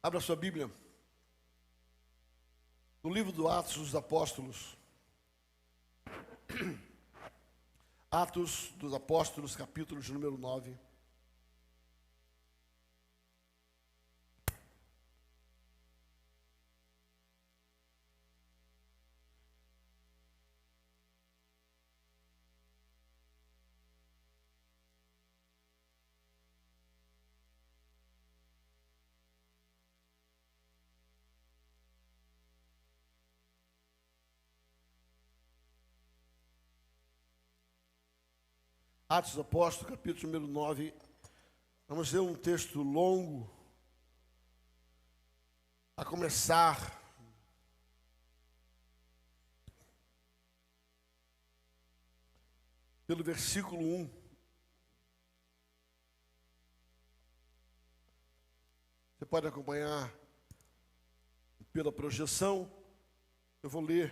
Abra sua Bíblia no livro do Atos dos Apóstolos. Atos dos Apóstolos, capítulo de número 9. Atos dos Apóstolos, capítulo número 9. Vamos ler um texto longo, a começar pelo versículo 1. Você pode acompanhar pela projeção. Eu vou ler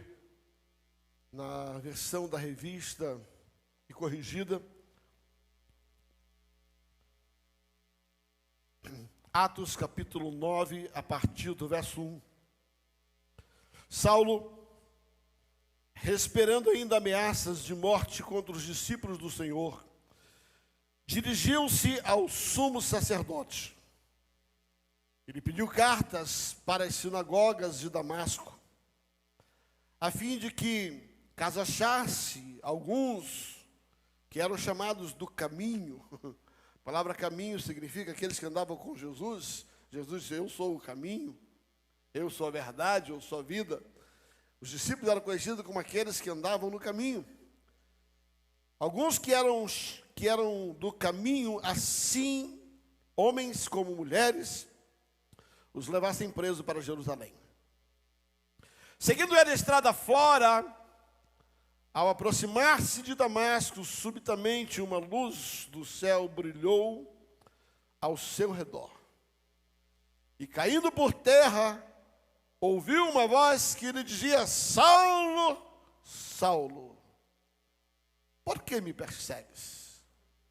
na versão da revista e corrigida. Atos capítulo 9, a partir do verso 1. Saulo, respirando ainda ameaças de morte contra os discípulos do Senhor, dirigiu-se ao sumo sacerdote. Ele pediu cartas para as sinagogas de Damasco, a fim de que, caso achasse alguns que eram chamados do caminho. A palavra caminho significa aqueles que andavam com Jesus. Jesus disse: eu sou o caminho, eu sou a verdade, eu sou a vida. Os discípulos eram conhecidos como aqueles que andavam no caminho. Alguns que eram do caminho, assim, homens como mulheres, os levassem presos para Jerusalém. Seguindo ele a estrada fora, ao aproximar-se de Damasco, subitamente uma luz do céu brilhou ao seu redor. E caindo por terra, ouviu uma voz que lhe dizia: Saulo, Saulo, por que me persegues?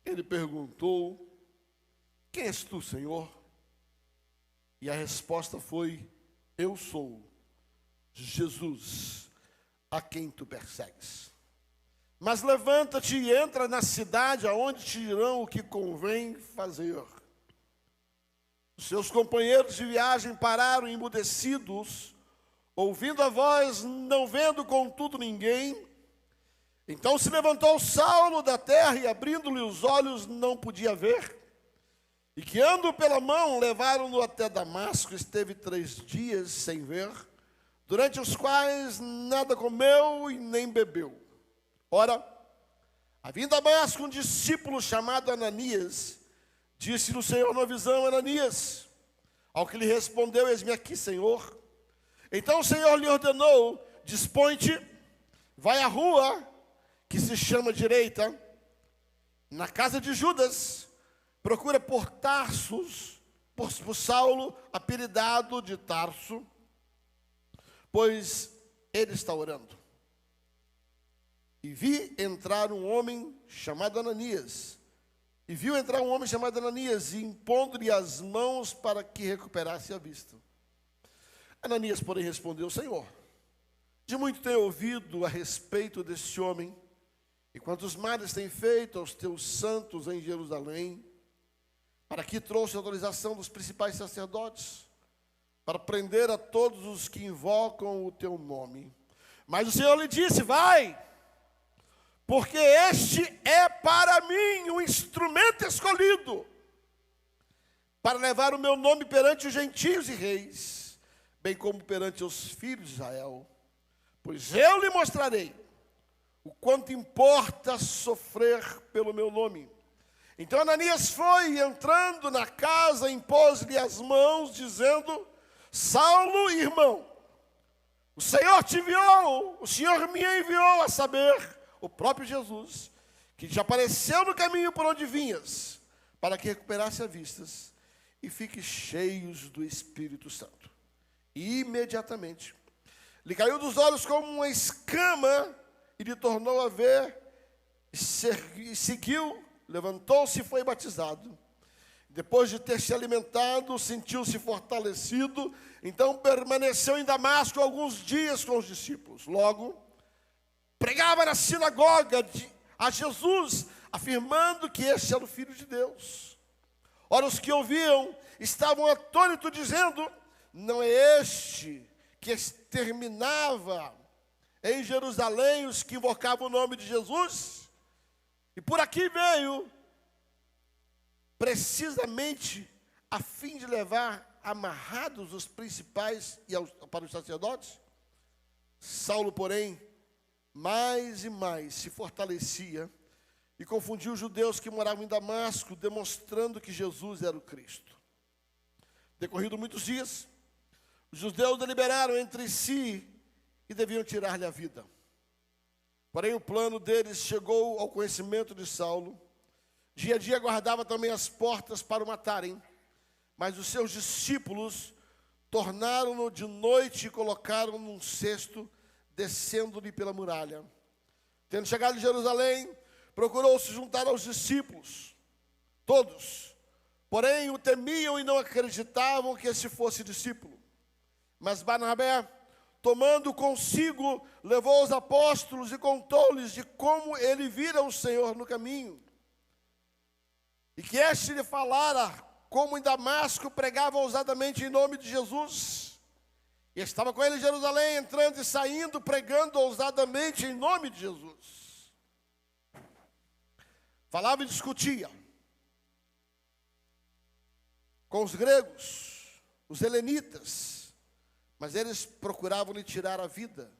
Ele perguntou: quem és tu, Senhor? E a resposta foi: eu sou Jesus, a quem tu persegues. Mas levanta-te e entra na cidade, aonde te dirão o que convém fazer. Os seus companheiros de viagem pararam emudecidos, ouvindo a voz, não vendo contudo ninguém. Então se levantou Saulo da terra e, abrindo-lhe os olhos, não podia ver. E guiando pela mão, levaram-no até Damasco. Esteve 3 dias sem ver, durante os quais nada comeu e nem bebeu. Ora, havia em Damasco um discípulo chamado Ananias. Disse-lhe o Senhor na visão: Ananias. Ao que lhe respondeu: eis-me aqui, Senhor. Então o Senhor lhe ordenou: dispõe-te, vai à rua que se chama Direita, na casa de Judas, procura por Tarsus, por Saulo, apelidado de Tarso, pois ele está orando. E viu entrar um homem chamado Ananias, e impondo-lhe as mãos para que recuperasse a vista. Ananias, porém, respondeu: Senhor, de muito tenho ouvido a respeito deste homem, e quantos males tem feito aos teus santos em Jerusalém, para que trouxe autorização dos principais sacerdotes, para prender a todos os que invocam o teu nome. Mas o Senhor lhe disse: vai, porque este é para mim um instrumento escolhido, para levar o meu nome perante os gentios e reis, bem como perante os filhos de Israel. Pois eu lhe mostrarei o quanto importa sofrer pelo meu nome. Então Ananias foi, e entrando na casa, impôs-lhe as mãos, dizendo: Saulo, irmão, o Senhor te enviou, o Senhor me enviou, a saber, o próprio Jesus, que te apareceu no caminho por onde vinhas, para que recuperasse a vistas e fique cheios do Espírito Santo. E imediatamente lhe caiu dos olhos como uma escama, e lhe tornou a ver, e seguiu, levantou-se e foi batizado. Depois de ter se alimentado, sentiu-se fortalecido, então permaneceu em Damasco alguns dias com os discípulos. Logo, pregava na sinagoga a Jesus, afirmando que este era o Filho de Deus. Ora, os que ouviam estavam atônitos, dizendo: não é este que exterminava em Jerusalém os que invocavam o nome de Jesus? E por aqui veio precisamente a fim de levar amarrados os principais para os sacerdotes? Saulo, porém, mais e mais se fortalecia e confundia os judeus que moravam em Damasco, demonstrando que Jesus era o Cristo. Decorrido muitos dias, os judeus deliberaram entre si que deviam tirar-lhe a vida. Porém, o plano deles chegou ao conhecimento de Saulo. Dia a dia guardava também as portas para o matarem, mas os seus discípulos tornaram-no de noite e colocaram num cesto, descendo-lhe pela muralha. Tendo chegado em Jerusalém, procurou se juntar aos discípulos, todos, porém o temiam e não acreditavam que esse fosse discípulo. Mas Barnabé, tomando consigo, levou os apóstolos e contou-lhes de como ele vira o Senhor no caminho, e que este lhe falara como em Damasco pregava ousadamente em nome de Jesus. E estava com ele em Jerusalém, entrando e saindo, pregando ousadamente em nome de Jesus. Falava e discutia com os gregos, os helenitas, mas eles procuravam lhe tirar a vida.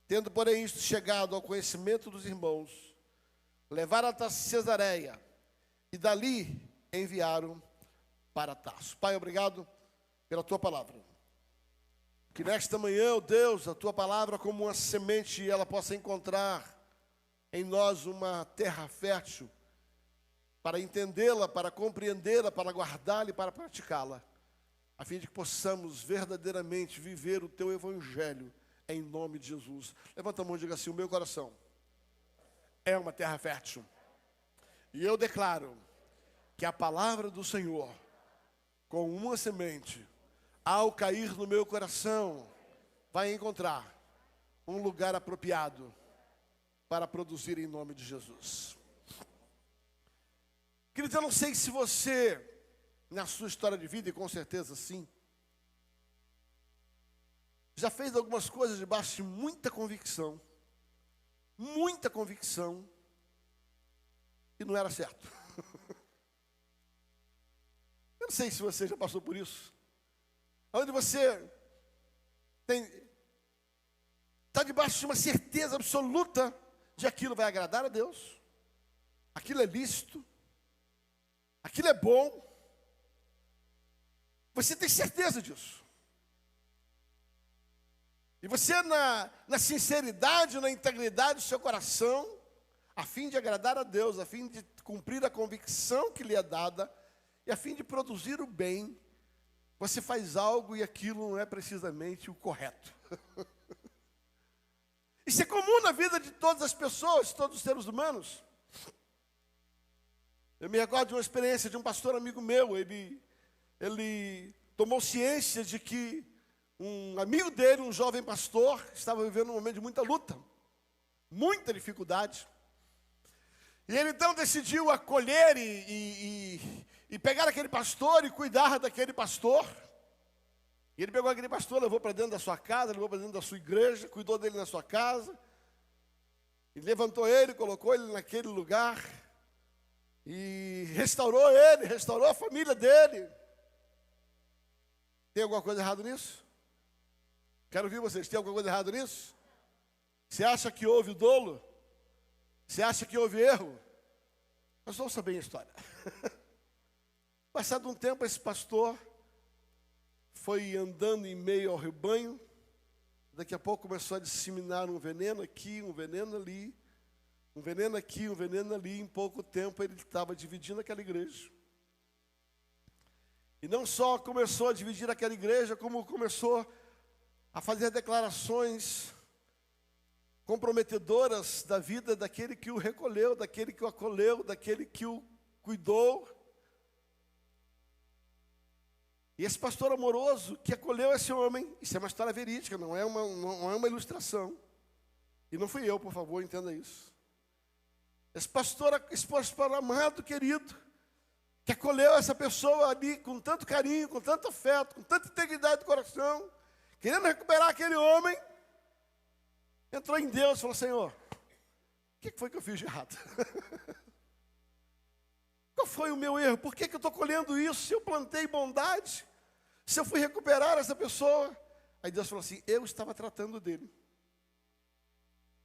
Tendo, porém, isto chegado ao conhecimento dos irmãos, levaram até Cesareia, e dali enviaram para Tarso. Pai, obrigado pela tua palavra. Que nesta manhã, ó Deus, a tua palavra como uma semente, ela possa encontrar em nós uma terra fértil, para entendê-la, para compreendê-la, para guardá-la e para praticá-la, a fim de que possamos verdadeiramente viver o teu evangelho, em nome de Jesus. Levanta a mão e diga assim: o meu coração é uma terra fértil. E eu declaro que a palavra do Senhor, com uma semente, ao cair no meu coração, vai encontrar um lugar apropriado para produzir em nome de Jesus. Querido, eu não sei se você, na sua história de vida, e com certeza sim, já fez algumas coisas debaixo de muita convicção, e não era certo. Eu não sei se você já passou por isso, onde você está debaixo de uma certeza absoluta de aquilo vai agradar a Deus, aquilo é lícito, aquilo é bom, você tem certeza disso. E você na sinceridade, na integridade do seu coração, a fim de agradar a Deus, a fim de cumprir a convicção que lhe é dada, e a fim de produzir o bem, você faz algo e aquilo não é precisamente o correto. Isso é comum na vida de todas as pessoas, de todos os seres humanos. Eu me recordo de uma experiência de um pastor amigo meu. Ele tomou ciência de que um amigo dele, um jovem pastor, estava vivendo um momento de muita luta, muita dificuldade. E ele então decidiu acolher e pegar aquele pastor e cuidar daquele pastor. E ele pegou aquele pastor, levou para dentro da sua casa, levou para dentro da sua igreja, cuidou dele na sua casa. E levantou ele, colocou ele naquele lugar. E restaurou ele, restaurou a família dele. Tem alguma coisa errada nisso? Quero ouvir vocês, tem alguma coisa errada nisso? Você acha que houve dolo? Você acha que houve erro? Nós vamos saber a história. Passado um tempo, esse pastor foi andando em meio ao rebanho. Daqui a pouco começou a disseminar um veneno aqui, um veneno ali, um veneno aqui, um veneno ali. Em pouco tempo ele estava dividindo aquela igreja. E não só começou a dividir aquela igreja, como começou a fazer declarações comprometedoras da vida daquele que o recolheu, daquele que o acolheu, daquele que o cuidou. E esse pastor amoroso que acolheu esse homem, isso é uma história verídica, não é uma ilustração. E não fui eu, por favor, entenda isso. Esse pastor amado, querido, que acolheu essa pessoa ali com tanto carinho, com tanto afeto, com tanta integridade do coração, querendo recuperar aquele homem, entrou em Deus e falou: Senhor, o que foi que eu fiz de errado? Qual foi o meu erro? Por que eu estou colhendo isso? Se eu plantei bondade, se eu fui recuperar essa pessoa. Aí Deus falou assim: eu estava tratando dele.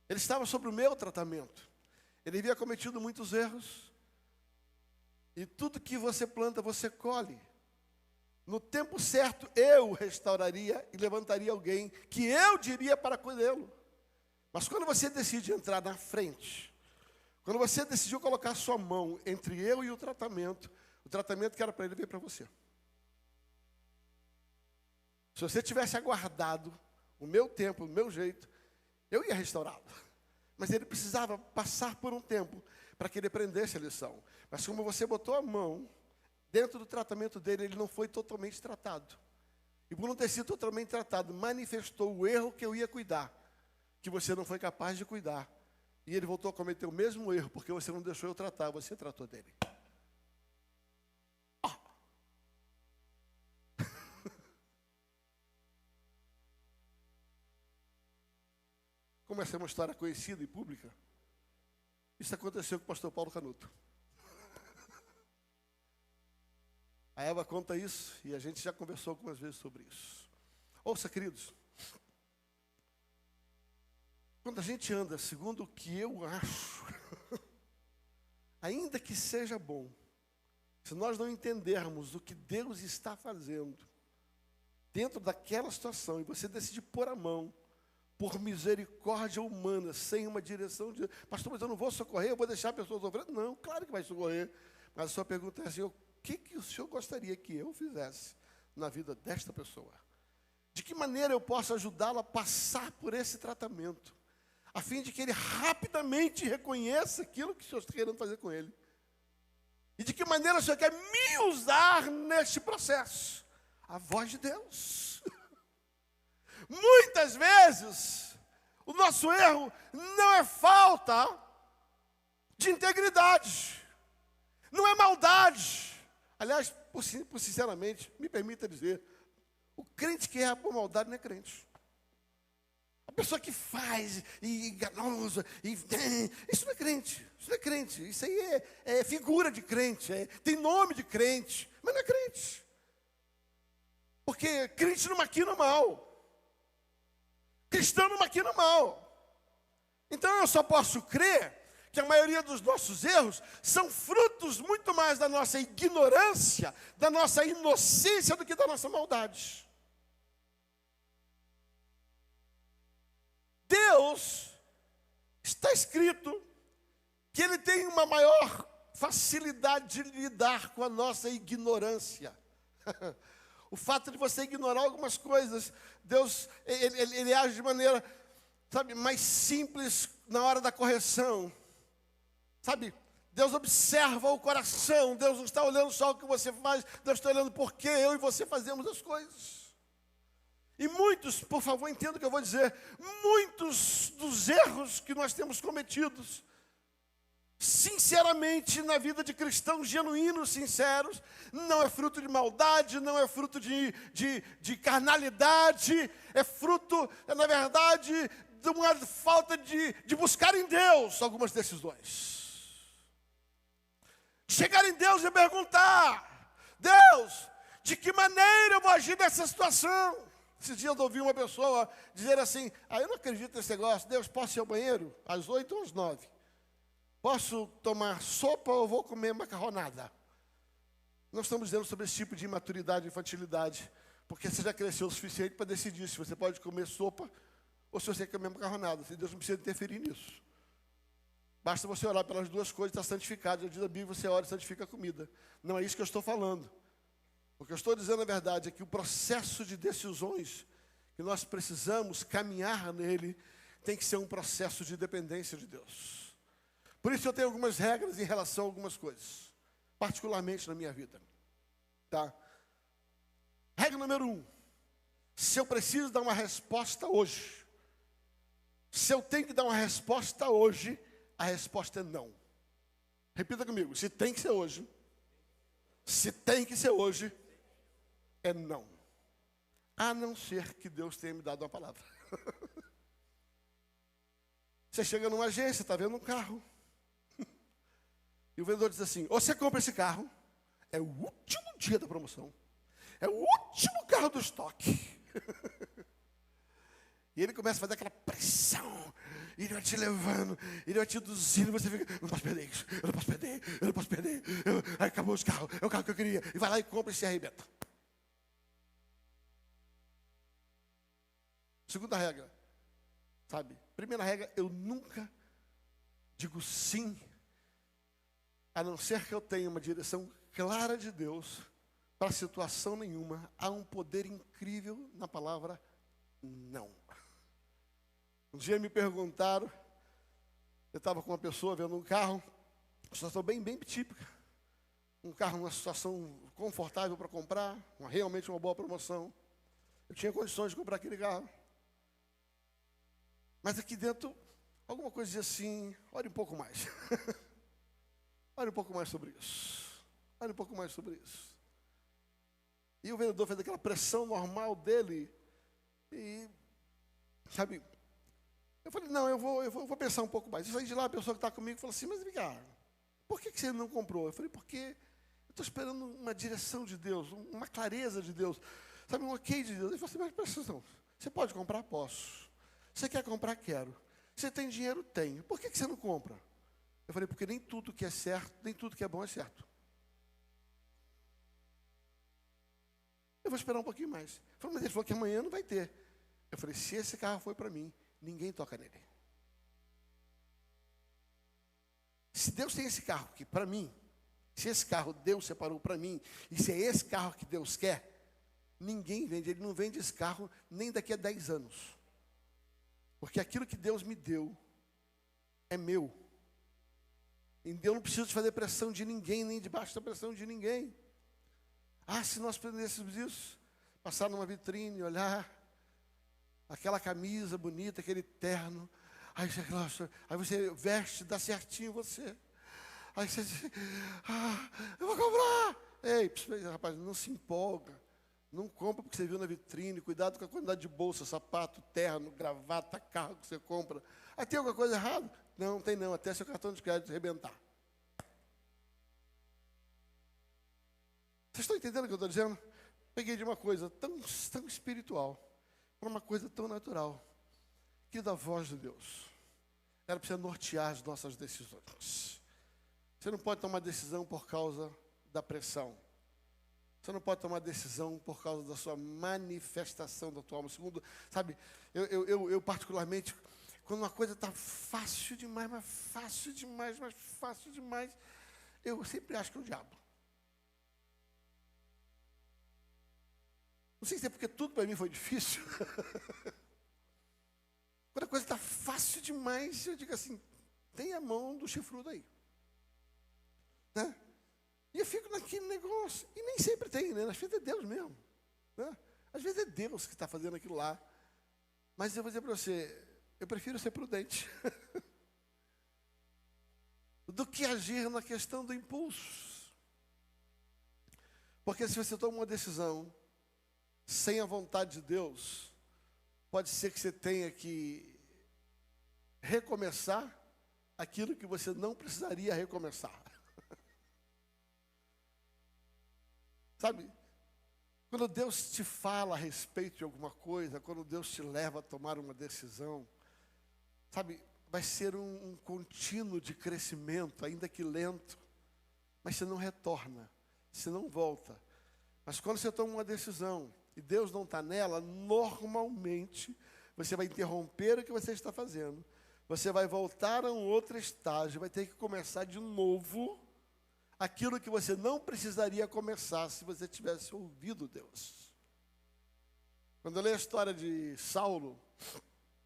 Ele estava sob o meu tratamento. Ele havia cometido muitos erros. E tudo que você planta, você colhe. No tempo certo, eu restauraria e levantaria alguém que eu diria para cuidá-lo. Mas quando você decide entrar na frente, quando você decidiu colocar a sua mão entre eu e o tratamento que era para ele veio para você. Se você tivesse aguardado o meu tempo, o meu jeito, eu ia restaurá-lo. Mas ele precisava passar por um tempo para que ele aprendesse a lição. Mas como você botou a mão dentro do tratamento dele, ele não foi totalmente tratado. E por não ter sido totalmente tratado, manifestou o erro que eu ia cuidar, que você não foi capaz de cuidar. E ele voltou a cometer o mesmo erro, porque você não deixou eu tratar, você tratou dele. Como essa é uma história conhecida e pública, isso aconteceu com o pastor Paulo Canuto. A Eva conta isso e a gente já conversou algumas vezes sobre isso. Ouça, queridos, quando a gente anda segundo o que eu acho, ainda que seja bom, se nós não entendermos o que Deus está fazendo dentro daquela situação, e você decide pôr a mão, por misericórdia humana, sem uma direção de... Pastor, mas eu não vou socorrer, eu vou deixar a pessoa sofrendo? Não, claro que vai socorrer. Mas a sua pergunta é assim: o que o senhor gostaria que eu fizesse na vida desta pessoa? De que maneira eu posso ajudá-lo a passar por esse tratamento, a fim de que ele rapidamente reconheça aquilo que o senhor está querendo fazer com ele? E de que maneira o senhor quer me usar neste processo? A voz de Deus. Muitas vezes, o nosso erro não é falta de integridade, não é maldade. Aliás, por sinceramente, me permita dizer, o crente que erra por maldade não é crente. A pessoa que faz, e enganosa, isso não é crente, isso não é crente. Isso aí é figura de crente, tem nome de crente, mas não é crente. Porque crente não maquina mal. Cristão não maquina mal. Então eu só posso crer que a maioria dos nossos erros são frutos muito mais da nossa ignorância, da nossa inocência, do que da nossa maldade. Deus, está escrito que Ele tem uma maior facilidade de lidar com a nossa ignorância. O fato de você ignorar algumas coisas, Deus, ele age de maneira, sabe, mais simples na hora da correção. Sabe, Deus observa o coração, Deus não está olhando só o que você faz, Deus está olhando por que eu e você fazemos as coisas. E muitos, por favor, entenda o que eu vou dizer, muitos dos erros que nós temos cometidos, sinceramente, na vida de cristãos genuínos, sinceros, não é fruto de maldade, não é fruto de carnalidade, é fruto, na verdade, de uma falta de buscar em Deus algumas decisões. Chegar em Deus e perguntar: Deus, de que maneira eu vou agir nessa situação? Esses dias eu ouvi uma pessoa dizer assim: eu não acredito nesse negócio, Deus, posso ir ao banheiro às 8 ou às 9? Posso tomar sopa ou vou comer macarronada? Nós estamos dizendo sobre esse tipo de imaturidade e infantilidade, porque você já cresceu o suficiente para decidir se você pode comer sopa ou se você quer comer macarronada. Deus não precisa interferir nisso. Basta você orar pelas duas coisas e está santificado. Já diz a Bíblia, você ora e santifica a comida. Não é isso que eu estou falando. O que eu estou dizendo, na verdade, é que o processo de decisões que nós precisamos caminhar nele tem que ser um processo de dependência de Deus. Por isso eu tenho algumas regras em relação a algumas coisas, particularmente na minha vida. Tá? Regra número 1. Se eu preciso dar uma resposta hoje, se eu tenho que dar uma resposta hoje, a resposta é não. Repita comigo. Se tem que ser hoje, é não. A não ser que Deus tenha me dado uma palavra. Você chega numa agência, está vendo um carro. E o vendedor diz assim: ou você compra esse carro, é o último dia da promoção, é o último carro do estoque. E ele começa a fazer aquela pressão, e ele vai te levando, ele vai te induzindo, e você fica: não posso perder isso, eu não posso perder, eu não posso perder. Aí acabou os carros, é o carro que eu queria. E vai lá e compra e se arrebenta. Segunda regra, sabe? Primeira regra, eu nunca digo sim, a não ser que eu tenha uma direção clara de Deus para situação nenhuma. Há um poder incrível na palavra não. Um dia me perguntaram, eu estava com uma pessoa vendo um carro, uma situação bem típica, um carro numa situação confortável para comprar, realmente uma boa promoção. Eu tinha condições de comprar aquele carro. Mas aqui dentro, alguma coisa dizia assim: olhe um pouco mais. Olhe um pouco mais sobre isso. Olhe um pouco mais sobre isso. E o vendedor fez aquela pressão normal dele. E, sabe, eu falei: não, eu vou pensar um pouco mais. Eu saí de lá, a pessoa que está comigo falou assim: mas vem cá, por que você não comprou? Eu falei: porque eu estou esperando uma direção de Deus, uma clareza de Deus, sabe, um ok de Deus. Ele falou assim: mas presta atenção, você pode comprar? Posso. Você quer comprar? Quero. Você tem dinheiro? Tenho. Por que você não compra? Eu falei: porque nem tudo que é certo, nem tudo que é bom é certo. Eu vou esperar um pouquinho mais. Ele falou: mas ele falou que amanhã não vai ter. Eu falei: se esse carro foi para mim, ninguém toca nele. Se Deus tem esse carro aqui para mim, se esse carro Deus separou para mim, e se é esse carro que Deus quer, ninguém vende. Ele não vende esse carro nem daqui a 10 anos. Porque aquilo que Deus me deu é meu. E eu não preciso fazer pressão de ninguém, nem debaixo da pressão de ninguém. Ah, se nós aprendêssemos isso, passar numa vitrine, olhar aquela camisa bonita, aquele terno, aí você veste, dá certinho você. Aí você diz: ah, eu vou comprar. Ei, rapaz, não se empolga. Não compra porque você viu na vitrine. Cuidado com a quantidade de bolsa, sapato, terno, gravata, carro que você compra. Aí tem alguma coisa errada? Não tem não, até seu cartão de crédito arrebentar. Vocês estão entendendo o que eu estou dizendo? Peguei de uma coisa tão espiritual para uma coisa tão natural, que da voz de Deus. Ela precisa nortear as nossas decisões. Você não pode tomar decisão por causa da pressão. Você não pode tomar decisão por causa da sua manifestação da tua alma. Segundo, sabe, eu particularmente, quando uma coisa está fácil demais, eu sempre acho que é o diabo. Não sei se é porque tudo para mim foi difícil. Quando a coisa está fácil demais, eu digo assim: tem a mão do chifrudo aí. Né? E eu fico naquele negócio. E nem sempre tem, né? Às vezes é Deus mesmo. Né? Às vezes é Deus que está fazendo aquilo lá. Mas eu vou dizer para você, eu prefiro ser prudente do que agir na questão do impulso. Porque se você toma uma decisão sem a vontade de Deus, pode ser que você tenha que recomeçar aquilo que você não precisaria recomeçar. Sabe, quando Deus te fala a respeito de alguma coisa, quando Deus te leva a tomar uma decisão, sabe, vai ser um contínuo de crescimento, ainda que lento, mas você não retorna, você não volta. Mas quando você toma uma decisão e Deus não está nela, normalmente você vai interromper o que você está fazendo, você vai voltar a um outro estágio, vai ter que começar de novo aquilo que você não precisaria começar se você tivesse ouvido Deus. Quando eu leio a história de Saulo,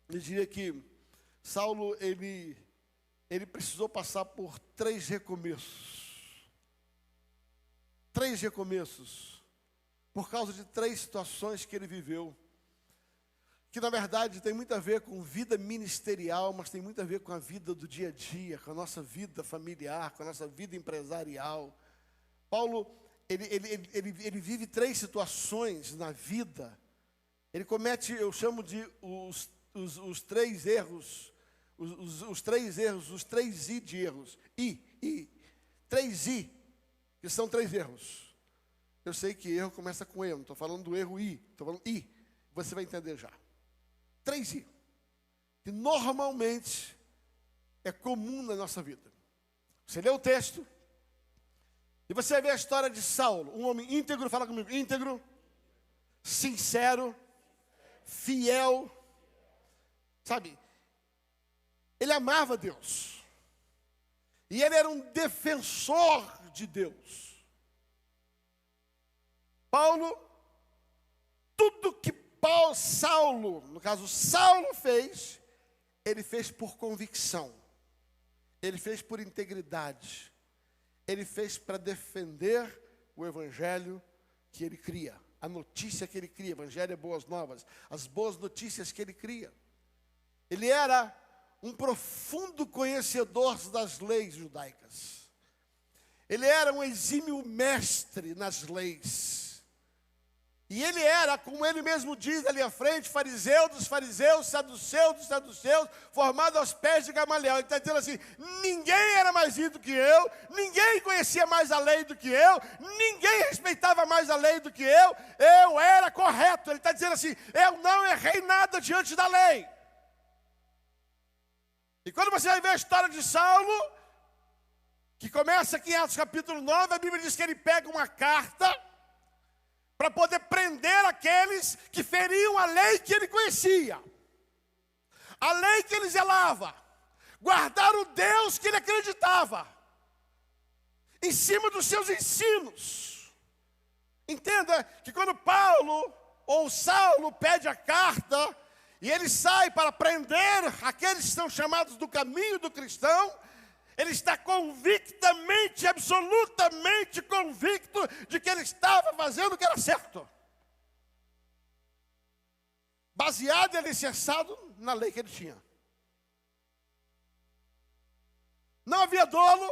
eu diria que Saulo, ele precisou passar por 3 recomeços. 3 recomeços. por causa de 3 situações que ele viveu, que na verdade tem muito a ver com vida ministerial, mas tem muito a ver com a vida do dia a dia, com a nossa vida familiar, com a nossa vida empresarial. Paulo, ele vive 3 situações na vida. Ele comete, eu chamo de os 3 erros, os 3 erros, os 3 I de erros. 3 I, que são 3 erros. Eu sei que erro começa com E, não estou falando do erro I, estou falando I. Você vai entender já. 3 I, que normalmente é comum na nossa vida. Você lê o texto, e você vê a história de Saulo, um homem íntegro, fala comigo, íntegro, sincero, fiel, sabe? Ele amava Deus. E ele era um defensor de Deus. Paulo, tudo que Saulo fez, ele fez por convicção. Ele fez por integridade. Ele fez para defender o evangelho que ele cria. A notícia que ele cria, evangelho é boas novas. As boas notícias que ele cria. Ele era um profundo conhecedor das leis judaicas. Ele era um exímio mestre nas leis. E ele era, como ele mesmo diz ali à frente, fariseu dos fariseus, saduceu dos saduceus, formado aos pés de Gamaliel. Ele está dizendo assim, ninguém era mais rico do que eu, ninguém conhecia mais a lei do que eu, ninguém respeitava mais a lei do que eu era correto. Ele está dizendo assim, eu não errei nada diante da lei. E quando você vai ver a história de Saulo, que começa aqui em Atos capítulo 9, a Bíblia diz que ele pega uma carta para poder prender aqueles que feriam a lei que ele conhecia, a lei que ele zelava, guardar o Deus que ele acreditava, em cima dos seus ensinos. Entenda que quando Paulo ou Saulo pede a carta, e ele sai para prender aqueles que são chamados do caminho do cristão, ele está convictamente, absolutamente convicto de que ele estava fazendo o que era certo. Baseado e alicerçado na lei que ele tinha. Não havia dolo,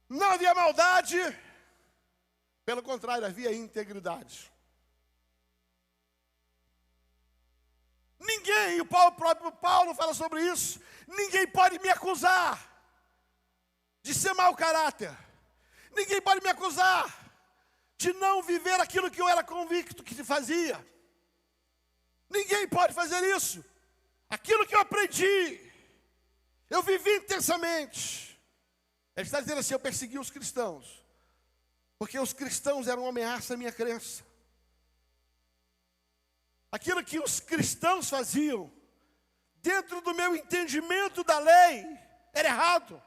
não havia maldade, pelo contrário, havia integridade. Ninguém, o próprio Paulo fala sobre isso, ninguém pode me acusar de ser mau caráter. Ninguém pode me acusar de não viver aquilo que eu era convicto que fazia. Ninguém pode fazer isso. Aquilo que eu aprendi, eu vivi intensamente. Ele está dizendo assim, eu persegui os cristãos, porque os cristãos eram uma ameaça à minha crença. Aquilo que os cristãos faziam, dentro do meu entendimento da lei, era errado.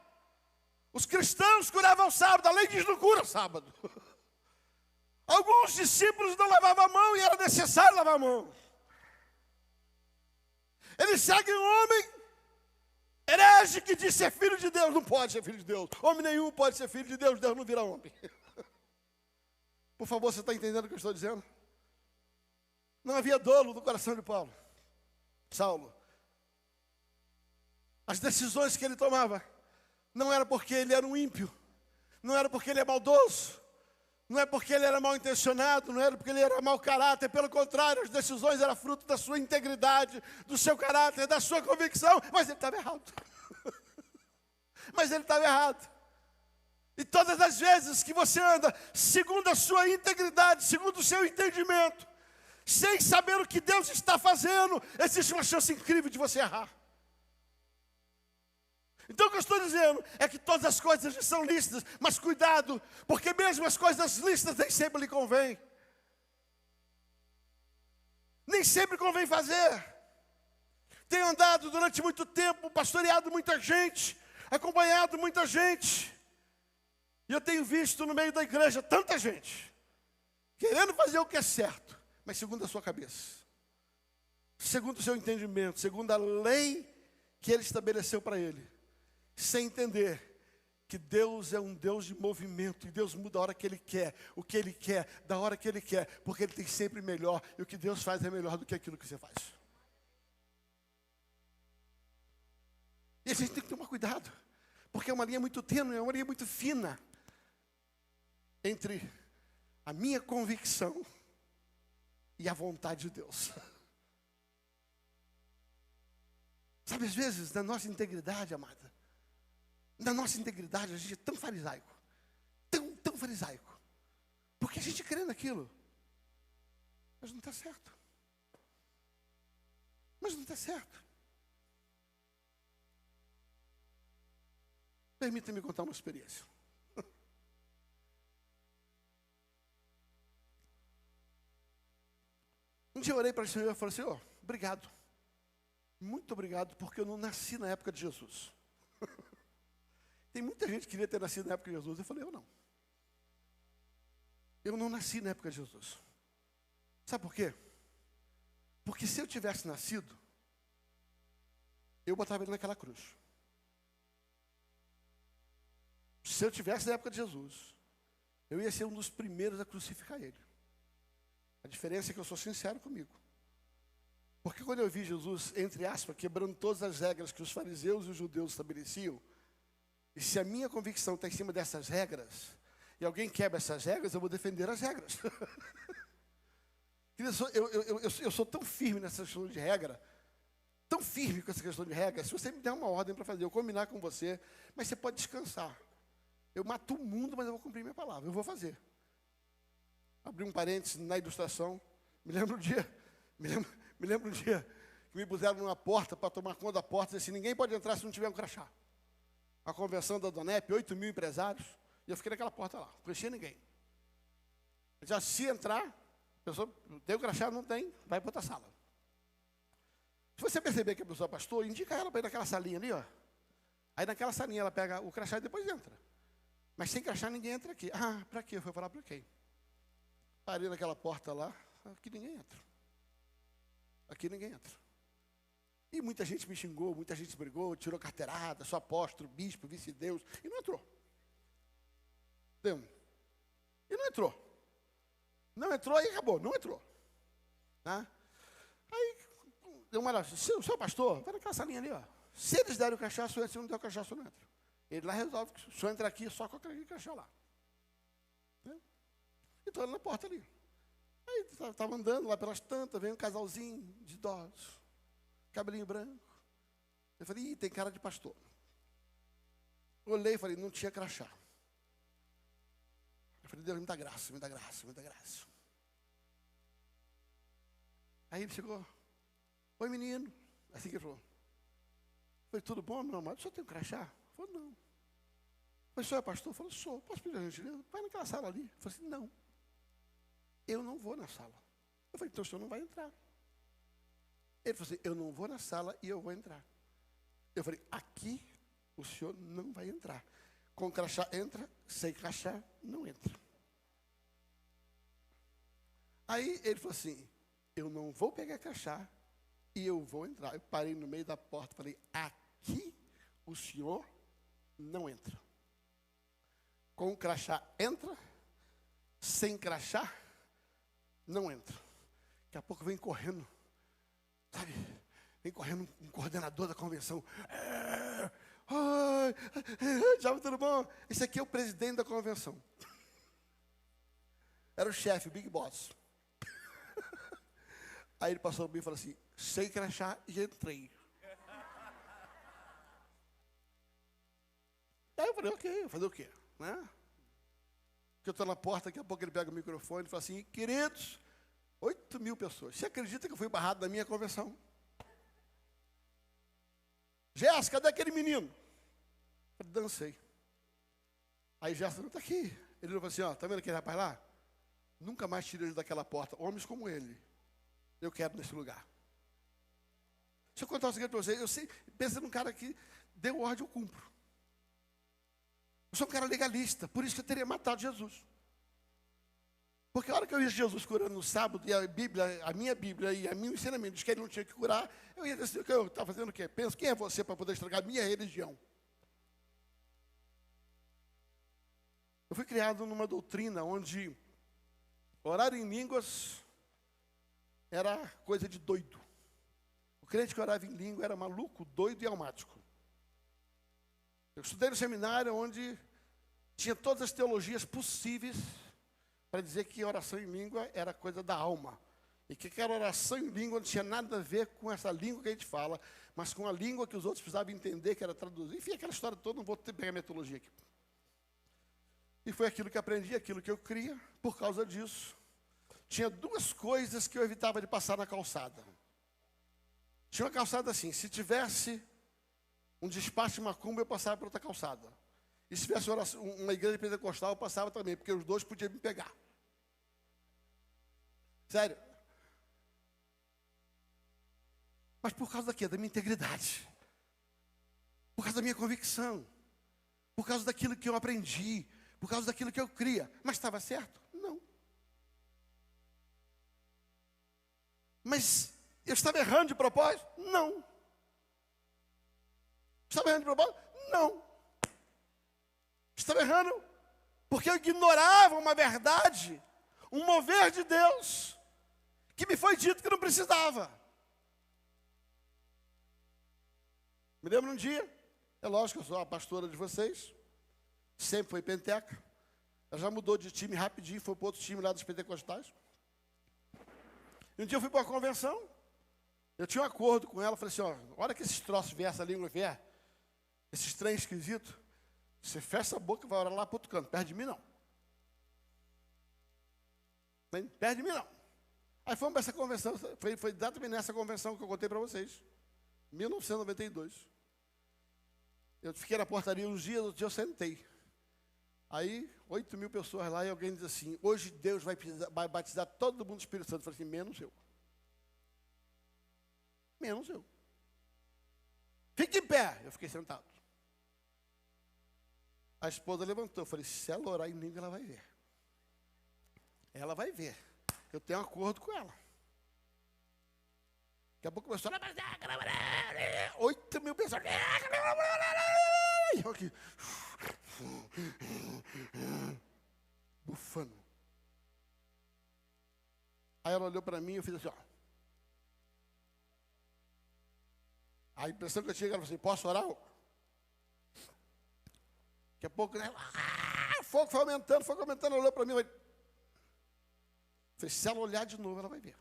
Os cristãos curavam sábado, a lei diz não cura sábado. Alguns discípulos não lavavam a mão e era necessário lavar a mão. Eles seguem um homem herege que diz ser filho de Deus. Não pode ser filho de Deus. Homem nenhum pode ser filho de Deus, Deus não vira homem. Por favor, você está entendendo o que eu estou dizendo? Não havia dolo no coração de Saulo. As decisões que ele tomava não era porque ele era um ímpio, não era porque ele é maldoso, não é porque ele era mal intencionado, não era porque ele era mau caráter. Pelo contrário, as decisões eram fruto da sua integridade, do seu caráter, da sua convicção. Mas ele estava errado. Mas ele estava errado. E todas as vezes que você anda segundo a sua integridade, segundo o seu entendimento, sem saber o que Deus está fazendo, existe uma chance incrível de você errar. Então o que eu estou dizendo é que todas as coisas são lícitas, mas cuidado, porque mesmo as coisas lícitas nem sempre lhe convém. Nem sempre convém fazer. Tenho andado durante muito tempo, pastoreado muita gente, acompanhado muita gente, e eu tenho visto no meio da igreja tanta gente querendo fazer o que é certo, mas segundo a sua cabeça, segundo o seu entendimento, segundo a lei que ele estabeleceu para ele, sem entender que Deus é um Deus de movimento, e Deus muda a hora que Ele quer, o que Ele quer, da hora que Ele quer, porque Ele tem sempre melhor, e o que Deus faz é melhor do que aquilo que você faz. E a gente tem que tomar cuidado, porque é uma linha muito tênue, é uma linha muito fina, entre a minha convicção e a vontade de Deus. Sabe, às vezes, na nossa integridade, amada, na nossa integridade, a gente é tão farisaico, tão farisaico, porque a gente crê naquilo, mas não está certo. Mas não está certo. Permita-me contar uma experiência. Um dia eu orei para o Senhor e falei: Senhor, obrigado. Muito obrigado, porque eu não nasci na época de Jesus. Tem muita gente que queria ter nascido na época de Jesus. Eu falei: eu não. Eu não nasci na época de Jesus. Sabe por quê? Porque se eu tivesse nascido, eu botava ele naquela cruz. Se eu tivesse na época de Jesus, eu ia ser um dos primeiros a crucificar ele. A diferença é que eu sou sincero comigo. Porque quando eu vi Jesus, entre aspas, quebrando todas as regras que os fariseus e os judeus estabeleciam, e se a minha convicção está em cima dessas regras, e alguém quebra essas regras, eu vou defender as regras. Eu sou tão firme nessa questão de regra, tão firme com essa questão de regra, se você me der uma ordem para fazer, eu combinar com você, mas você pode descansar. Eu mato o mundo, mas eu vou cumprir minha palavra, eu vou fazer. Abri um parênteses na ilustração, me lembro um dia que me puseram numa porta para tomar conta da porta, e disse assim: ninguém pode entrar se não tiver um crachá. A convenção da Donep, 8 mil empresários, e eu fiquei naquela porta lá, não conhecia ninguém. Já se entrar, a pessoa tem o crachá, não tem, vai para outra sala. Se você perceber que a pessoa é pastor, indica ela para ir naquela salinha ali, ó. Aí naquela salinha ela pega o crachá e depois entra. Mas sem crachá ninguém entra aqui. Ah, para quê? Eu fui falar para quem? Parei naquela porta lá, aqui ninguém entra. Aqui ninguém entra. E muita gente me xingou, muita gente brigou, tirou carteirada, sou apóstolo, bispo, vice-deus, e não entrou. Entendeu? E não entrou. Não entrou e acabou, não entrou. Tá? Aí, deu uma olhada, se o seu pastor, vai naquela salinha ali, ó. Se eles derem o crachá, se não der o crachá, eu não entro. Ele lá resolve que o senhor entra aqui só com aquele crachá lá. Né? E estou na porta ali. Aí estava andando lá pelas tantas, veio um casalzinho de idosos, cabelinho branco. Eu falei: ih, tem cara de pastor. Olhei e falei: não tinha crachá. Eu falei: Deus, muita graça, muita graça, muita graça. Aí ele chegou: oi, menino. Assim que ele falou. Eu falei: tudo bom, meu amado? O senhor tem um crachá? Ele falou: não. Mas o senhor é pastor? Eu falei: sou. Posso pedir a gentileza? Vai naquela sala ali. Eu falei assim: não. Eu não vou na sala. Eu falei: então o senhor não vai entrar. Ele falou assim: eu não vou na sala e eu vou entrar. Eu falei: aqui o senhor não vai entrar. Com crachá entra, sem crachá não entra. Aí ele falou assim: eu não vou pegar crachá e eu vou entrar. Eu parei no meio da porta e falei: aqui o senhor não entra. Com crachá entra, sem crachá não entra. Daqui a pouco vem correndo, sabe? Vem correndo um coordenador da convenção. Já, tudo bom? Esse aqui é o presidente da convenção. Era o chefe, o Big Boss. Aí ele passou por mim e falou assim: sem crachá e entrei. Aí eu falei: ok, fazer o quê? Né? Porque eu estou na porta, daqui a pouco ele pega o microfone e fala assim: queridos, 8 mil pessoas. Você acredita que eu fui barrado na minha convenção? Jéssica, cadê aquele menino? Eu dancei. Aí Jéssica não está aqui. Ele falou assim: ó, tá vendo aquele rapaz lá? Nunca mais tire ele daquela porta. Homens como ele, eu quero nesse lugar. Deixa eu contar um segredo para você. Eu sei, pensa num cara que deu ordem, eu cumpro. Eu sou um cara legalista, por isso que eu teria matado Jesus. Porque a hora que eu ia Jesus curando no sábado, e a minha Bíblia e a minha ensinamento diz que ele não tinha que curar, eu ia dizer: eu estava fazendo o quê? Pensa, quem é você para poder estragar a minha religião? Eu fui criado numa doutrina onde orar em línguas era coisa de doido. O crente que orava em língua era maluco, doido e almático. Eu estudei no seminário onde tinha todas as teologias possíveis para dizer que oração em língua era coisa da alma. E que aquela oração em língua não tinha nada a ver com essa língua que a gente fala, mas com a língua que os outros precisavam entender, que era traduzir. Enfim, aquela história toda, não vou pegar a metodologia aqui. E foi aquilo que aprendi, aquilo que eu cria. Por causa disso, tinha duas coisas que eu evitava de passar na calçada. Tinha uma calçada assim, se tivesse um despacho de macumba, eu passava por outra calçada. E se tivesse uma igreja pentecostal, eu passava também, porque os dois podiam me pegar. Sério. Mas por causa da quê? Da minha integridade. Por causa da minha convicção. Por causa daquilo que eu aprendi. Por causa daquilo que eu cria. Mas estava certo? Não. Mas eu estava errando de propósito? Não. Estava errando de propósito? Não. Estava errando porque eu ignorava uma verdade, um mover de Deus, que me foi dito que não precisava. Me lembro um dia, é lógico, eu sou a pastora de vocês, sempre foi penteca, ela já mudou de time rapidinho, foi para outro time lá dos pentecostais. E um dia eu fui para uma convenção, eu tinha um acordo com ela, falei assim, ó, hora que esses troços vier, essa língua vier, esses trem esquisitos, você fecha a boca e vai orar lá para outro canto, perto de mim não. Perto de mim não. Aí fomos para essa convenção, foi exatamente nessa convenção que eu contei para vocês, 1992. Eu fiquei na portaria uns dias, outro dia eu sentei. Aí, 8.000 pessoas lá, e alguém diz assim, hoje Deus vai batizar todo mundo do Espírito Santo. Eu falei assim, menos eu. Menos eu. Fique em pé. Eu fiquei sentado. A esposa levantou. Eu falei, se ela orar em língua, ela vai ver. Ela vai ver. Eu tenho um acordo com ela. Daqui a pouco começou a 8.000 pessoas. E eu aqui. Bufando. Aí ela olhou para mim e eu fiz assim, ó. A impressão que eu tinha era assim, posso orar? Daqui a pouco, né? O fogo foi aumentando, ela olhou para mim e falei, se ela olhar de novo, ela vai ver.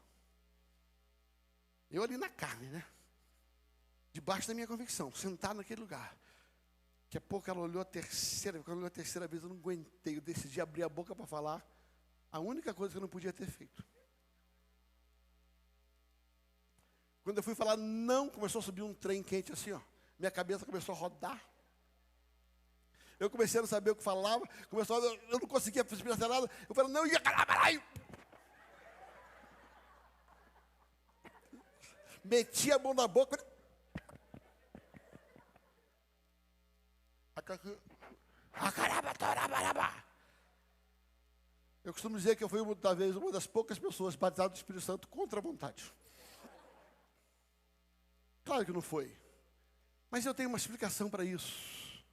Eu ali na carne, né? Debaixo da minha convicção, sentado naquele lugar. Daqui a pouco ela olhou quando ela olhou a terceira vez, eu não aguentei, eu decidi abrir a boca para falar a única coisa que eu não podia ter feito. Quando eu fui falar não, começou a subir um trem quente assim, ó. Minha cabeça começou a rodar. Eu comecei a não saber o que falava, eu não conseguia respirar nada. Eu falei, não, ia caralho. Meti a mão na boca. Eu costumo dizer que eu fui talvez uma das poucas pessoas batizadas do Espírito Santo contra a vontade. Claro que não foi. Mas eu tenho uma explicação para isso.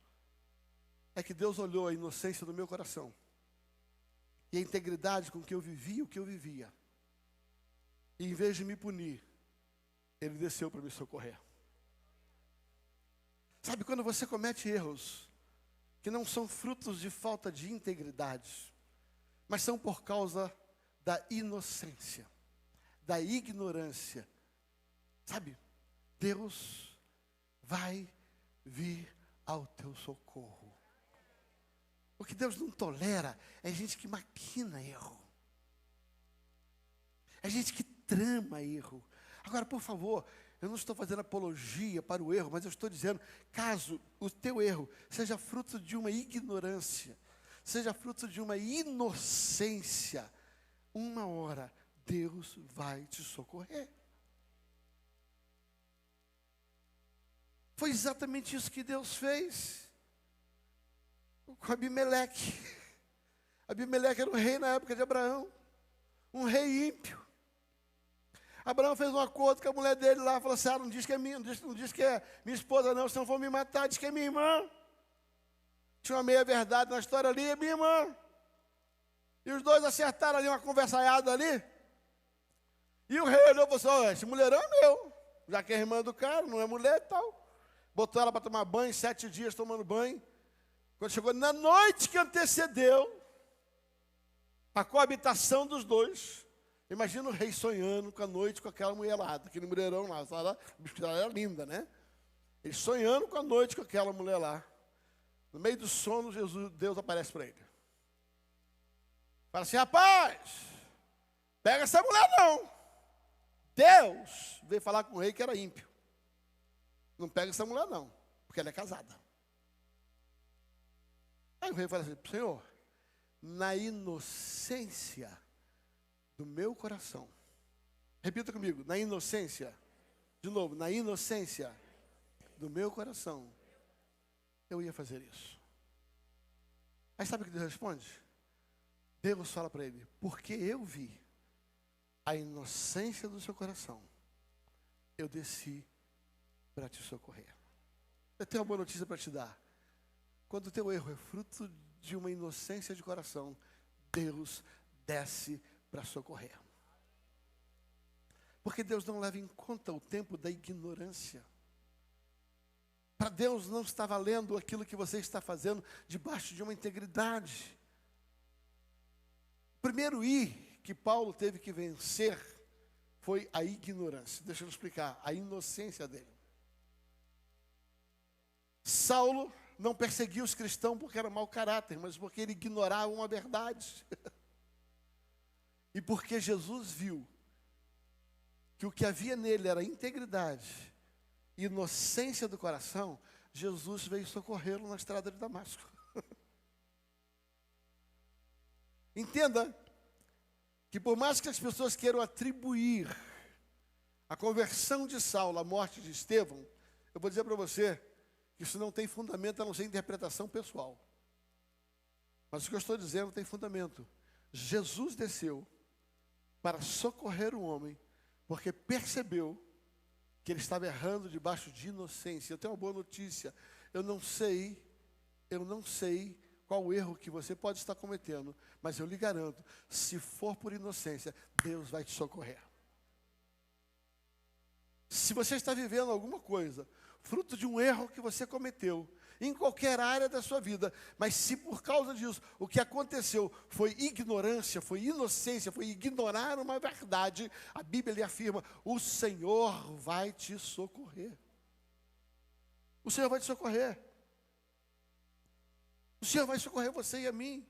É que Deus olhou a inocência do meu coração. E a integridade com que eu vivia o que eu vivia. E em vez de me punir, Ele desceu para me socorrer. Sabe, quando você comete erros que não são frutos de falta de integridade, mas são por causa da inocência, da ignorância, sabe, Deus vai vir ao teu socorro. O que Deus não tolera é gente que maquina erro. É gente que trama erro. Agora, por favor, eu não estou fazendo apologia para o erro, mas eu estou dizendo, caso o teu erro seja fruto de uma ignorância, seja fruto de uma inocência, uma hora Deus vai te socorrer. Foi exatamente isso que Deus fez com Abimeleque. Abimeleque era um rei na época de Abraão, um rei ímpio. Abraão fez um acordo com a mulher dele lá, falou assim, não diz que é minha, não diz que é minha esposa não, senão vão me matar, diz que é minha irmã. Tinha uma meia-verdade na história ali, minha irmã. E os dois acertaram ali uma conversaiada ali. E o rei olhou e falou assim, esse mulherão é meu. Já que é irmã do cara, não é mulher e tal. Botou ela para tomar banho, 7 dias tomando banho. Quando chegou na noite que antecedeu a coabitação dos dois, imagina o rei sonhando com a noite com aquela mulherada, aquele mulherão lá. Ela era linda, né? Ele sonhando com a noite com aquela mulher lá. No meio do sono, Deus aparece para ele. Fala assim, rapaz, pega essa mulher não. Deus veio falar com o rei que era ímpio. Não pega essa mulher não, porque ela é casada. Aí o rei fala assim, Senhor, na inocência do meu coração. Repita comigo, na inocência. De novo, na inocência do meu coração, eu ia fazer isso. Aí sabe o que Deus responde? Deus fala para ele, porque eu vi a inocência do seu coração, eu desci para te socorrer. Eu tenho uma boa notícia para te dar. Quando o teu erro é fruto de uma inocência de coração, Deus desce para socorrer. Porque Deus não leva em conta o tempo da ignorância. Para Deus não está valendo aquilo que você está fazendo debaixo de uma integridade. O primeiro I que Paulo teve que vencer foi a ignorância. Deixa eu explicar, a inocência dele. Saulo não perseguia os cristãos porque era mau caráter, mas porque ele ignorava uma verdade. E porque Jesus viu que o que havia nele era integridade, inocência do coração, Jesus veio socorrê-lo na estrada de Damasco. Entenda que por mais que as pessoas queiram atribuir a conversão de Saulo à morte de Estevão, eu vou dizer para você que isso não tem fundamento a não ser interpretação pessoal. Mas o que eu estou dizendo tem fundamento. Jesus desceu para socorrer o homem, porque percebeu que ele estava errando debaixo de inocência. Eu tenho uma boa notícia. Eu não sei qual o erro que você pode estar cometendo, mas eu lhe garanto, se for por inocência, Deus vai te socorrer. Se você está vivendo alguma coisa, fruto de um erro que você cometeu, em qualquer área da sua vida, mas se por causa disso, o que aconteceu foi ignorância, foi inocência, foi ignorar uma verdade, a Bíblia lhe afirma, o Senhor vai te socorrer. O Senhor vai te socorrer. O Senhor vai socorrer você e a mim.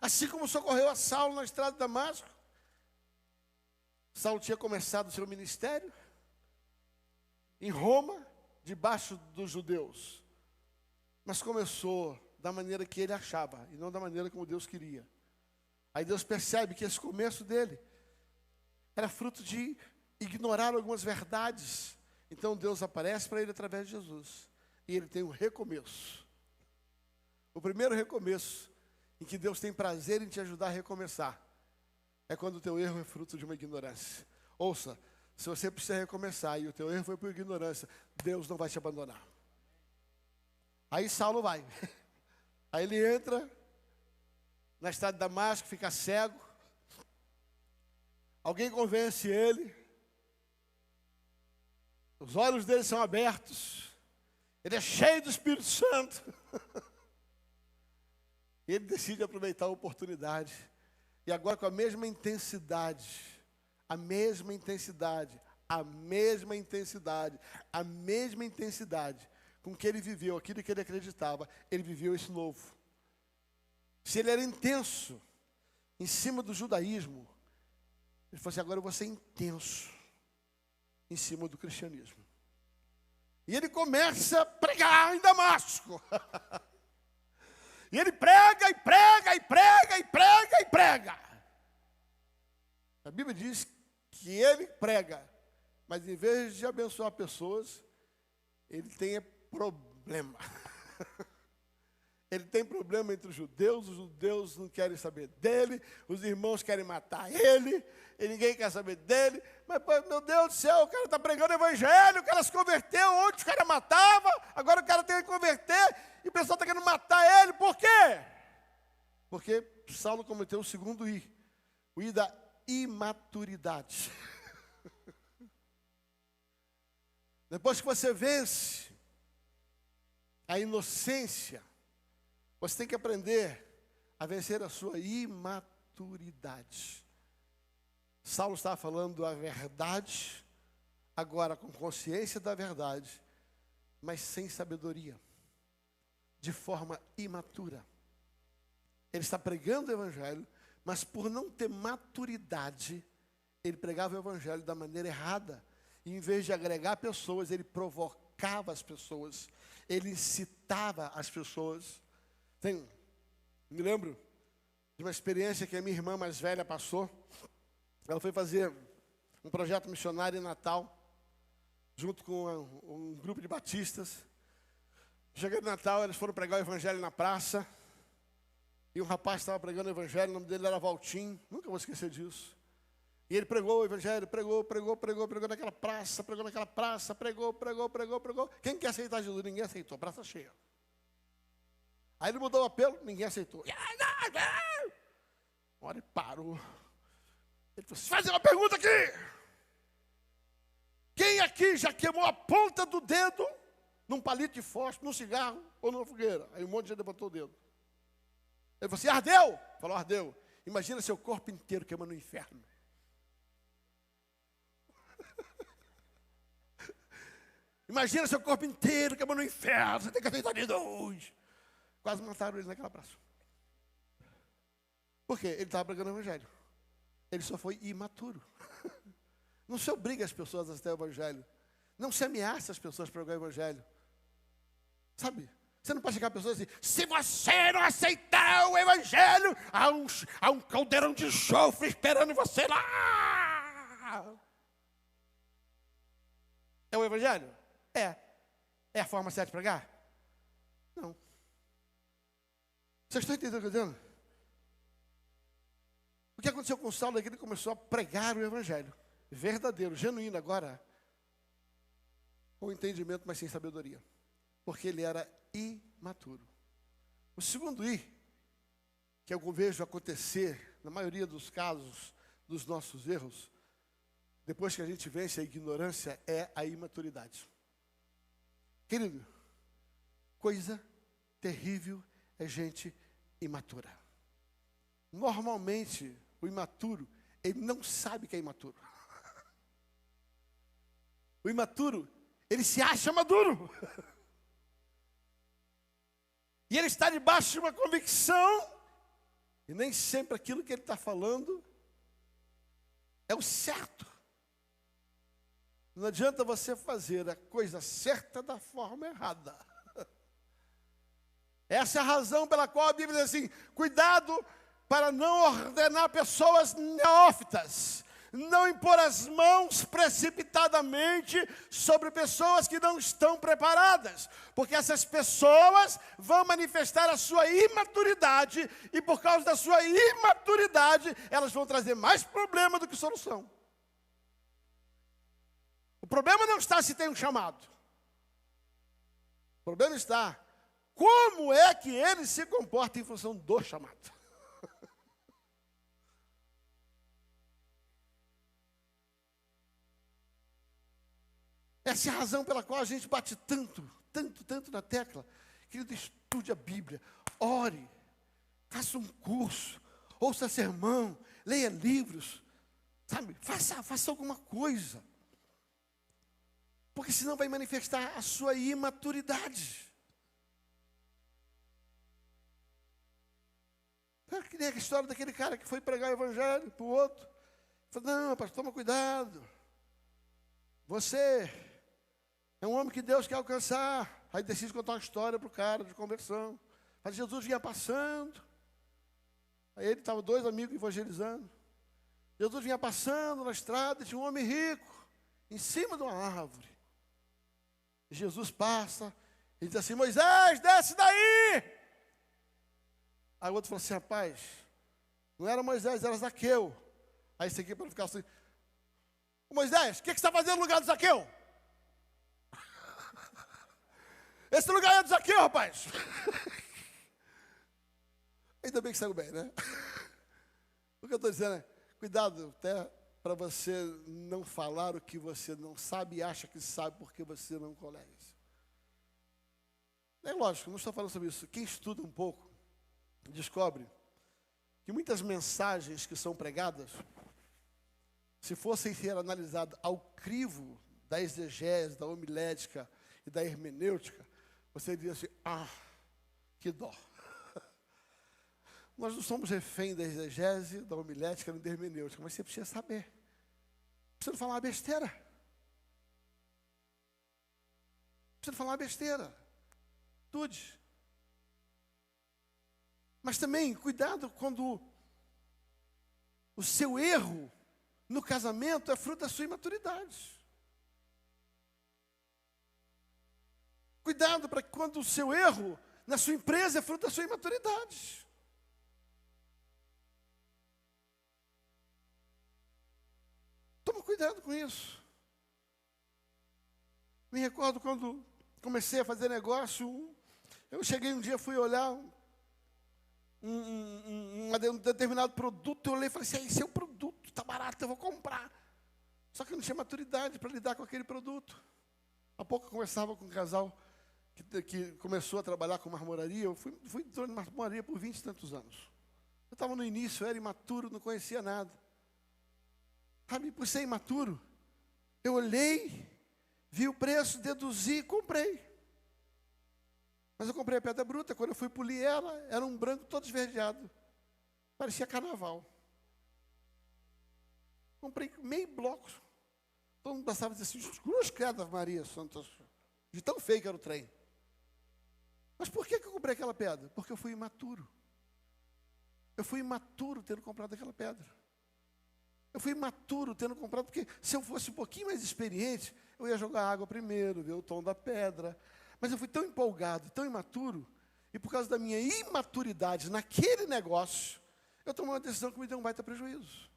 Assim como socorreu a Saulo na estrada de Damasco. Saulo tinha começado o seu ministério em Roma, debaixo dos judeus. Mas começou da maneira que ele achava, e não da maneira como Deus queria. Aí Deus percebe que esse começo dele era fruto de ignorar algumas verdades. Então Deus aparece para ele através de Jesus. E ele tem um recomeço. O primeiro recomeço, em que Deus tem prazer em te ajudar a recomeçar, é quando o teu erro é fruto de uma ignorância. Ouça, se você precisa recomeçar e o teu erro foi por ignorância, Deus não vai te abandonar. Aí Saulo vai. Aí ele entra na estrada de Damasco, fica cego. Alguém convence ele. Os olhos dele são abertos. Ele é cheio do Espírito Santo. Ele decide aproveitar a oportunidade. E agora com a mesma intensidade, com que ele viveu, aquilo que ele acreditava, ele viveu isso novo. Se ele era intenso em cima do judaísmo, ele falou assim, agora eu vou ser intenso em cima do cristianismo. E ele começa a pregar em Damasco. E ele prega, e prega, e prega, e prega, e prega. A Bíblia diz que ele prega, mas em vez de abençoar pessoas, ele tem problema. Ele tem problema entre os judeus não querem saber dele, os irmãos querem matar ele, e ninguém quer saber dele. Mas, pô, meu Deus do céu, o cara está pregando o evangelho, o cara se converteu, ontem o cara matava, agora o cara tem que converter, e o pessoal está querendo matar ele, por quê? Porque Saulo cometeu o segundo I, o I da imaturidade. Depois que você vence a inocência, você tem que aprender a vencer a sua imaturidade. Saulo estava falando a verdade, agora com consciência da verdade, mas sem sabedoria, de forma imatura. Ele está pregando o evangelho, mas por não ter maturidade, ele pregava o evangelho da maneira errada. E em vez de agregar pessoas, ele provocava as pessoas, ele incitava as pessoas. Me lembro de uma experiência que a minha irmã mais velha passou. Ela foi fazer um projeto missionário em Natal, junto com um grupo de batistas. Chegando em Natal, eles foram pregar o evangelho na praça. E um rapaz estava pregando o evangelho, o nome dele era Valtim, nunca vou esquecer disso. E ele pregou o evangelho, pregou naquela praça, pregou. Quem quer aceitar Jesus? Ninguém aceitou, a praça cheia. Aí ele mudou o apelo, ninguém aceitou. Uma hora ele parou. Ele falou, fazer uma pergunta aqui. Quem aqui já queimou a ponta do dedo num palito de fósforo, num cigarro ou numa fogueira? Aí um monte de gente levantou o dedo. Ele falou assim, ardeu? Falou, ardeu. Imagina seu corpo inteiro queimando no inferno. Imagina seu corpo inteiro queimando no inferno. Você tem que aceitar Jesus. Quase mataram ele naquela praça. Por quê? Ele estava pregando o evangelho. Ele só foi imaturo. Não se obriga as pessoas a aceitar o evangelho. Não se ameaça as pessoas para pregar o evangelho. Sabe? Você não pode chegar a pessoas assim, se você não aceitar o evangelho, há um caldeirão de enxofre esperando você lá. É o evangelho? É. É a forma certa de pregar? Não. Vocês estão entendendo o que eu estou dizendo? O que aconteceu com Saulo é que ele começou a pregar o evangelho. Verdadeiro, genuíno agora. Com entendimento, mas sem sabedoria. Porque ele era imaturo. O segundo I, que eu vejo acontecer, na maioria dos casos, dos nossos erros, depois que a gente vence a ignorância, é a imaturidade. Querido, coisa terrível é gente imatura. Normalmente, o imaturo, ele não sabe que é imaturo. O imaturo, ele se acha maduro. E ele está debaixo de uma convicção, e nem sempre aquilo que ele está falando é o certo. Não adianta você fazer a coisa certa da forma errada. Essa é a razão pela qual a Bíblia diz assim, cuidado para não ordenar pessoas neófitas, não impor as mãos precipitadamente sobre pessoas que não estão preparadas, porque essas pessoas vão manifestar a sua imaturidade, e por causa da sua imaturidade, elas vão trazer mais problema do que solução. O problema não está se tem um chamado. O problema está como é que ele se comporta em função do chamado. Essa é a razão pela qual a gente bate tanto na tecla. Querido, estude a Bíblia, ore, faça um curso, ouça sermão, leia livros, sabe? Faça alguma coisa. Porque senão vai manifestar a sua imaturidade. É que nem a história daquele cara que foi pregar o evangelho para o outro. Falou, não, pastor, toma cuidado. Você é um homem que Deus quer alcançar. Aí decide contar uma história para o cara de conversão. Mas Jesus vinha passando. Aí ele estava 2 amigos evangelizando. Jesus vinha passando na estrada, tinha um homem rico, em cima de uma árvore. E Jesus passa e diz assim, Moisés, desce daí. Aí o outro falou assim, rapaz, não era Moisés, era Zaqueu. Aí esse aqui para ficar assim, Moisés, o que você está fazendo no lugar do Zaqueu? Esse lugar é do Zaqueu, rapaz. Ainda bem que saiu bem, né? O que eu estou dizendo é, cuidado até para você não falar o que você não sabe e acha que sabe porque você não conhece. É lógico, não estou falando sobre isso. Quem estuda um pouco, descobre que muitas mensagens que são pregadas, se fossem ser analisadas ao crivo da exegese, da homilética e da hermenêutica, você diria assim, que dó. Nós não somos refém da exegese, da homilética e da hermenêutica, mas você precisa saber. Precisa falar uma besteira. Precisa falar uma besteira. Tudo. Mas também, cuidado quando o seu erro no casamento é fruto da sua imaturidade. Cuidado para que quando o seu erro na sua empresa é fruto da sua imaturidade. Toma cuidado com isso. Me recordo quando comecei a fazer negócio, eu cheguei um dia, fui olhar um determinado produto, eu olhei e falei assim, esse é o produto, está barato, eu vou comprar. Só que eu não tinha maturidade para lidar com aquele produto. Há pouco eu conversava com um casal que começou a trabalhar com marmoraria. Eu fui de marmoraria por 20 e tantos anos. Eu estava no início, eu era imaturo, não conhecia nada. Sabe, por ser imaturo, eu olhei, vi o preço, deduzi e comprei. Mas eu comprei a pedra bruta, quando eu fui polir ela, era um branco todo esverdeado. Parecia carnaval. Comprei meio bloco. Todo mundo passava e dizia assim, cruz credo, Maria Santa, de tão feio que era o trem. Mas por que eu comprei aquela pedra? Porque eu fui imaturo. Eu fui imaturo tendo comprado aquela pedra. Eu fui imaturo tendo comprado, porque se eu fosse um pouquinho mais experiente, eu ia jogar água primeiro, ver o tom da pedra. Mas eu fui tão empolgado, tão imaturo, e por causa da minha imaturidade naquele negócio, eu tomei uma decisão que me deu um baita prejuízo.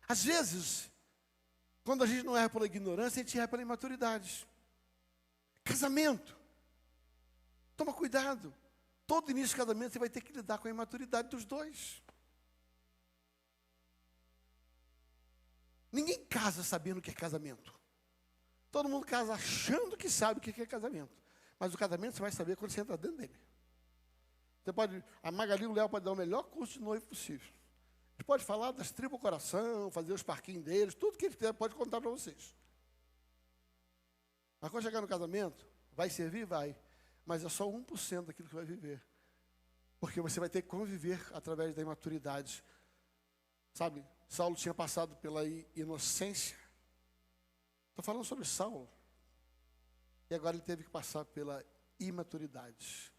Às vezes, quando a gente não erra pela ignorância, a gente erra pela imaturidade. Casamento. Toma cuidado. Todo início de casamento você vai ter que lidar com a imaturidade dos dois. Ninguém casa sabendo o que é casamento. Todo mundo casa achando que sabe o que é casamento. Mas o casamento você vai saber quando você entra dentro dele. A Magali e o Léo podem dar o melhor curso de noivo possível. Ele pode falar das tribos coração, fazer os parquinhos deles, tudo que ele quiser, pode contar para vocês. Mas quando chegar no casamento, vai servir? Vai. Mas é só 1% daquilo que vai viver. Porque você vai ter que conviver através da imaturidade. Sabe, Saulo tinha passado pela inocência. Estou falando sobre Saulo. E agora ele teve que passar pela imaturidade.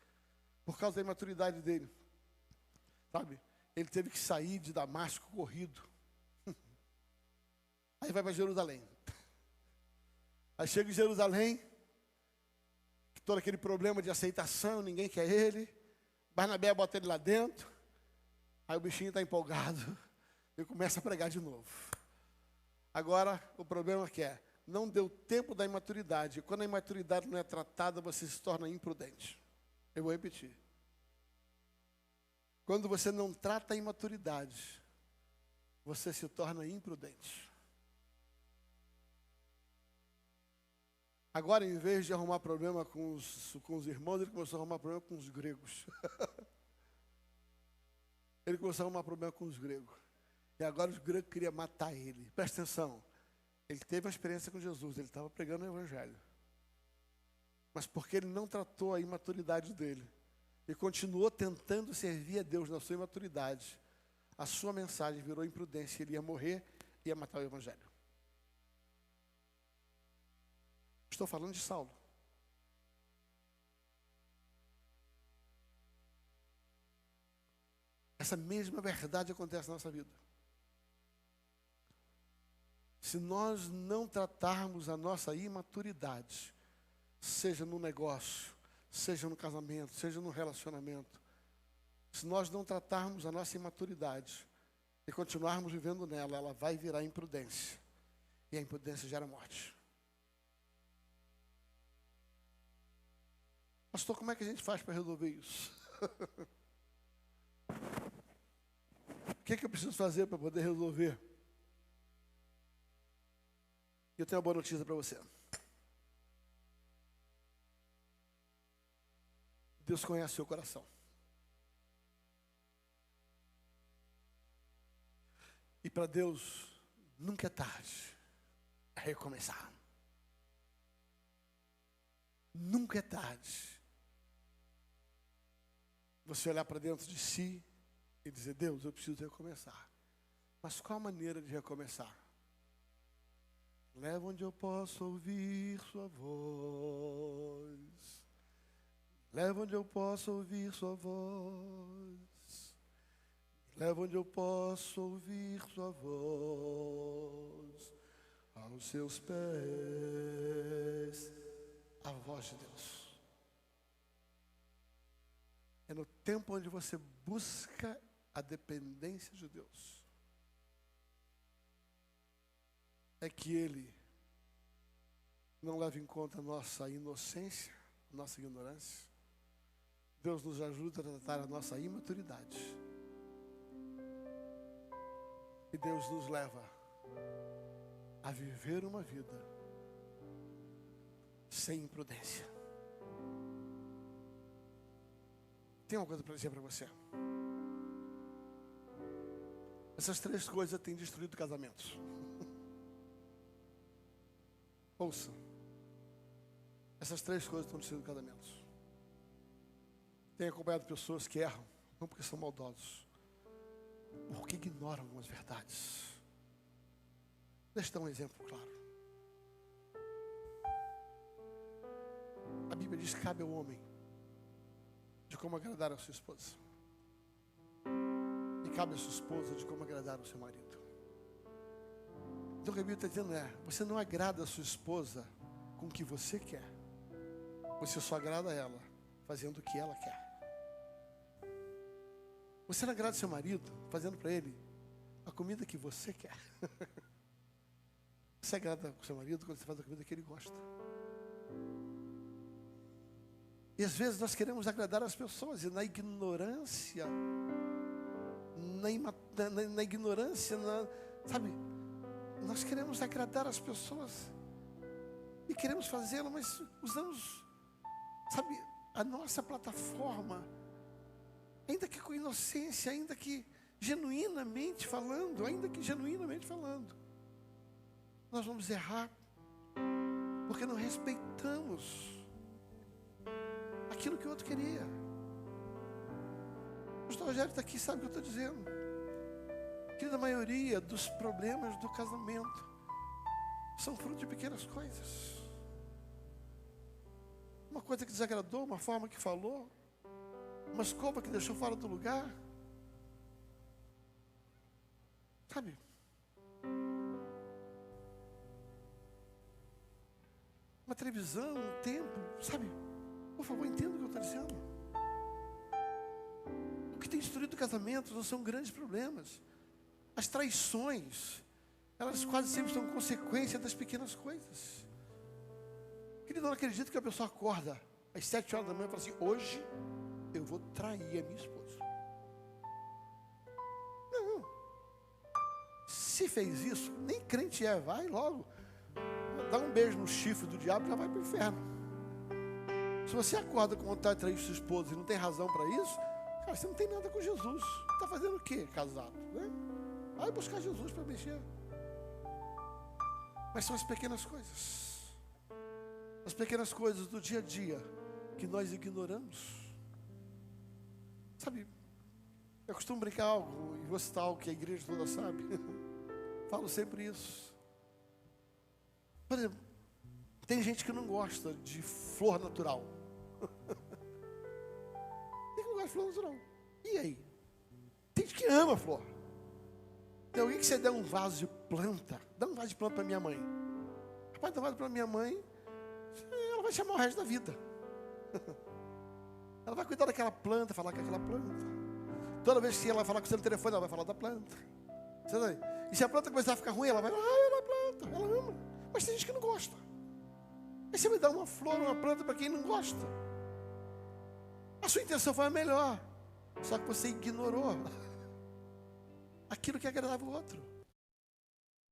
Por causa da imaturidade dele. Sabe, ele teve que sair de Damasco corrido. Aí vai para Jerusalém. Aí chega em Jerusalém, todo aquele problema de aceitação, ninguém quer ele. Barnabé bota ele lá dentro. Aí o bichinho está empolgado. E começa a pregar de novo. Agora, o problema é que não deu tempo da imaturidade. Quando a imaturidade não é tratada, você se torna imprudente. Eu vou repetir. Quando você não trata a imaturidade, você se torna imprudente. Agora, em vez de arrumar problema com os irmãos, ele começou a arrumar problema com os gregos. Ele começou a arrumar problema com os gregos. E agora os gregos queriam matar ele. Presta atenção. Ele teve uma experiência com Jesus, ele estava pregando o evangelho. Mas porque ele não tratou a imaturidade dele, e continuou tentando servir a Deus na sua imaturidade, a sua mensagem virou imprudência, ele ia morrer e ia matar o evangelho. Estou falando de Saulo. Essa mesma verdade acontece na nossa vida. Se nós não tratarmos a nossa imaturidade, seja no negócio, seja no casamento, seja no relacionamento, Se nós não tratarmos a nossa imaturidade e continuarmos vivendo nela, ela vai virar imprudência. E a imprudência gera morte. Pastor, como é que a gente faz para resolver isso? O que eu preciso fazer para poder resolver? Eu tenho uma boa notícia para você. Deus conhece o seu coração. E para Deus, nunca é tarde a recomeçar. Nunca é tarde você olhar para dentro de si e dizer, Deus, eu preciso recomeçar. Mas qual a maneira de recomeçar? Leva onde eu posso ouvir sua voz. Leva onde eu posso ouvir sua voz. Leva onde eu posso ouvir sua voz. Aos seus pés. A voz de Deus. É no tempo onde você busca a dependência de Deus. É que Ele não leva em conta a nossa inocência, a nossa ignorância. Deus nos ajuda a tratar a nossa imaturidade. E Deus nos leva a viver uma vida sem imprudência. Tem uma coisa para dizer para você. Essas três coisas têm destruído casamentos. Ouça. Essas três coisas estão destruindo casamentos. Tenho acompanhado pessoas que erram, não porque são maldosos, porque ignoram algumas verdades. Deixa eu dar um exemplo claro. A Bíblia diz que cabe ao homem de como agradar a sua esposa. E cabe à sua esposa de como agradar ao seu marido. Então o que a Bíblia está dizendo é, você não agrada a sua esposa com o que você quer. Você só agrada a ela fazendo o que ela quer. Você não agrada ao seu marido fazendo para ele a comida que você quer. Você agrada ao seu marido quando você faz a comida que ele gosta. E às vezes nós queremos agradar as pessoas e na ignorância, sabe? Nós queremos agradar as pessoas e queremos fazê-lo, mas usamos, sabe, a nossa plataforma, ainda que com inocência, ainda que genuinamente falando, nós vamos errar, porque não respeitamos aquilo que o outro queria. O pastor Rogério está aqui, sabe o que eu estou dizendo? Querida, a maioria dos problemas do casamento são fruto de pequenas coisas. Uma coisa que desagradou, uma forma que falou, uma escova que deixou fora do lugar. Sabe? Uma televisão, um tempo, sabe? Por favor, entenda o que eu estou dizendo. O que tem destruído casamentos não são grandes problemas. As traições, elas quase sempre são consequência das pequenas coisas. Querido, eu não acredito que a pessoa acorda às 7 horas da manhã e fala assim, hoje eu vou trair a minha esposa. Não. Se fez isso, nem crente é, vai logo. Dá um beijo no chifre do diabo e já vai para o inferno. Se você acorda com vontade de trair sua esposa e não tem razão para isso, cara, você não tem nada com Jesus. Está fazendo o quê, casado? Né? Vai buscar Jesus para mexer. Mas são as pequenas coisas. As pequenas coisas do dia a dia que nós ignoramos. Sabe, eu costumo brincar algo, e vou citar algo que a igreja toda sabe. Falo sempre isso. Por exemplo, tem gente que não gosta de flor natural. Tem que não gosta de flor natural. E aí? Tem gente que ama flor. Tem alguém que você der um vaso de planta. Dá um vaso de planta para minha mãe. Rapaz, dá um vaso para minha mãe. Ela vai chamar o resto da vida. Ela vai cuidar daquela planta, falar com aquela planta. Toda vez que ela falar com você no telefone, ela vai falar da planta. E se a planta começar a ficar ruim, ela vai, é da planta, ela ama. Mas tem gente que não gosta. Aí você vai dar uma flor, uma planta para quem não gosta. A sua intenção foi a melhor, só que você ignorou aquilo que agradava o outro.